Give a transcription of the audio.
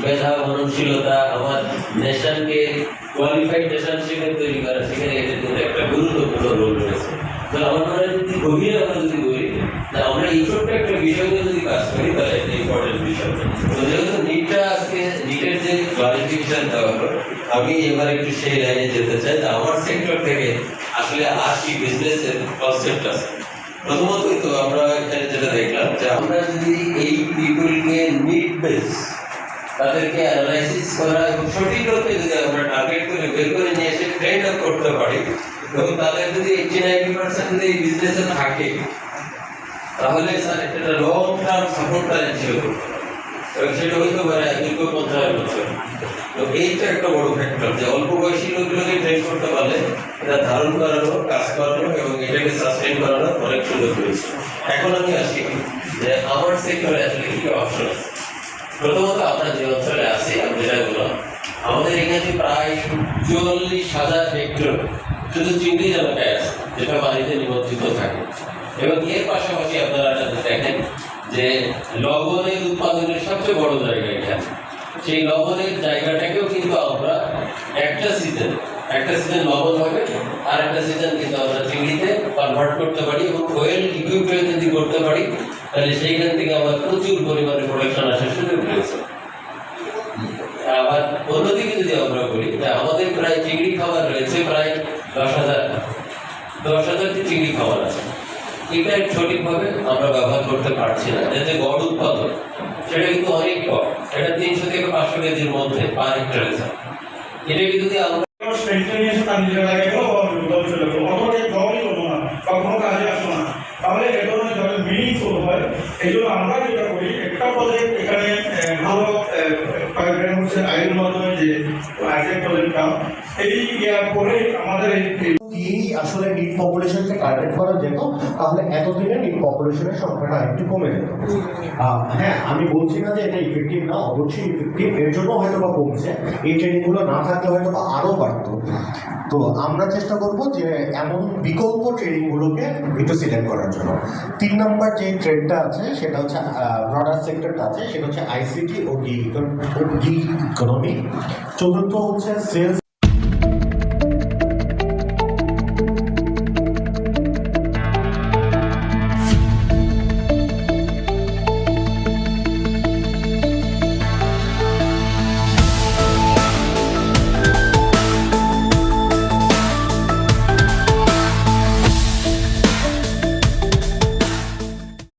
মেধা মননশীলতা আমার নেশনকে qualified nation হিসেবে তৈরি করা, সেখানে এদের কিন্তু একটা গুরুত্বপূর্ণ রোল রয়েছে। তো আমার মনে হয় যদি গভীরে আমরা যদি বলি, আমরা এই ছোট্ট একটা বিষয় নিয়ে যদি কাজ করি তাহলে একটা ইম্পর্টেন্ট বিষয়। তো যেহেতু নিটটা আজকে নিটের যে ক্লারিফিকেশন দেওয়া হলো, আমি এবার একটু সেই লাইনে যেতে চাই যে আমার সেক্টর থেকে আসলে আর কি বিজনেসের কনসেপ্ট আছে। প্রথমতই তো আমরা এখানে যেটা দেখলাম যে আমরা যদি এই পিপলকে নিড বেস তাদেরকে অ্যানালাইসিস করা এবং সঠিক রূপে যদি আমরা টার্গেট করে বের করে নিয়ে এসে ট্রেন আপ করতে পারি এবং তাদের যদি 80-90% যদি এই বিজনেসে থাকে, তাহলে স্যার একটা লং টার্ম সাপোর্ট তারা ছিল এবং সেটা হইতে পারে দীর্ঘ 50 বছর। তো এইটা একটা বড় ফ্যাক্টর যে অল্প বয়সী লোকগুলোকে ট্রেন করতে পারলে এটা ধারণ করানো, কাজ করানো এবং এটাকে সাস্টেইন করানো অনেক সুযোগ রয়েছে। এখন আমি আসি যে আমার সেক্টরে আসলে কি অপশন আছে। প্রথমত আমরা যে অঞ্চলে আছি, আমি যেটা বললাম, আমাদের এখানে প্রায় 44,000 হেক্টর শুধু চিংড়ি এলাকায় আছে, যেটা পানিতে নিমজ্জিত থাকে। এবং এর পাশাপাশি আপনারা দেখেন যে লবণের উৎপাদনের সবচেয়ে বড় জায়গা এখানে। সেই লবণের জায়গাটাকেও কিন্তু আমরা একটা সিজন লবণ হবে, আর একটা সিজন কিন্তু আমরা চিংড়িতে কনভার্ট করতে পারি এবং ওয়েল ইকুইপমেন্ট যদি করতে পারি তাহলে সেইখান থেকে আবার প্রচুর পরিমাণে প্রোডাকশন আসার সুযোগ রয়েছে। আবার অন্যদিকে যদি আমরা বলি যে আমাদের প্রায় চিংড়ি খাবার রয়েছে প্রায় 10,000 চিংড়ি খাবার আছে। এটা সঠিকভাবে আমরা ব্যবহার করতে পারছি না। যাতে গড় উৎপাদন সেটা কিন্তু অনেক কম, এটা 300 থেকে 500 কেজির মধ্যে পার হেক্টরে। এটা কিন্তু যদি আমরা তাহলে এ ধরনের যাতে মিনিংফুল হয়, এই জন্য আমরা যেটা করি, একটা প্রজেক্ট এখানে ভালো হচ্ছে আইনের মাধ্যমে যে আইসেক প্রজেক্টটা এই পরে আমাদের এই আসলে নিট পপুলেশনকে টার্গেট করা যেত, তাহলে এতদিনে নিট পপুলেশনের সংখ্যাটা একটু কমে যেত। হ্যাঁ, আমি বলছি না যে এটা ইফেক্টিভ না, অবশ্যই ইফেক্টিভ, এর জন্য হয়তো বা কমছে। এই ট্রেনিংগুলো না থাকলে হয়তো বা আরও বাড়তো। তো আমরা চেষ্টা করব যে এমন বিকল্প ট্রেনিংগুলোকে একটু সিলেক্ট করার জন্য। 3 নম্বর যে ট্রেডটা আছে সেটা হচ্ছে ব্রডার সেক্টরটা আছে, সেটা হচ্ছে আইসিটি ও গিগ ইকোনমি। চতুর্থ হচ্ছে সেলস।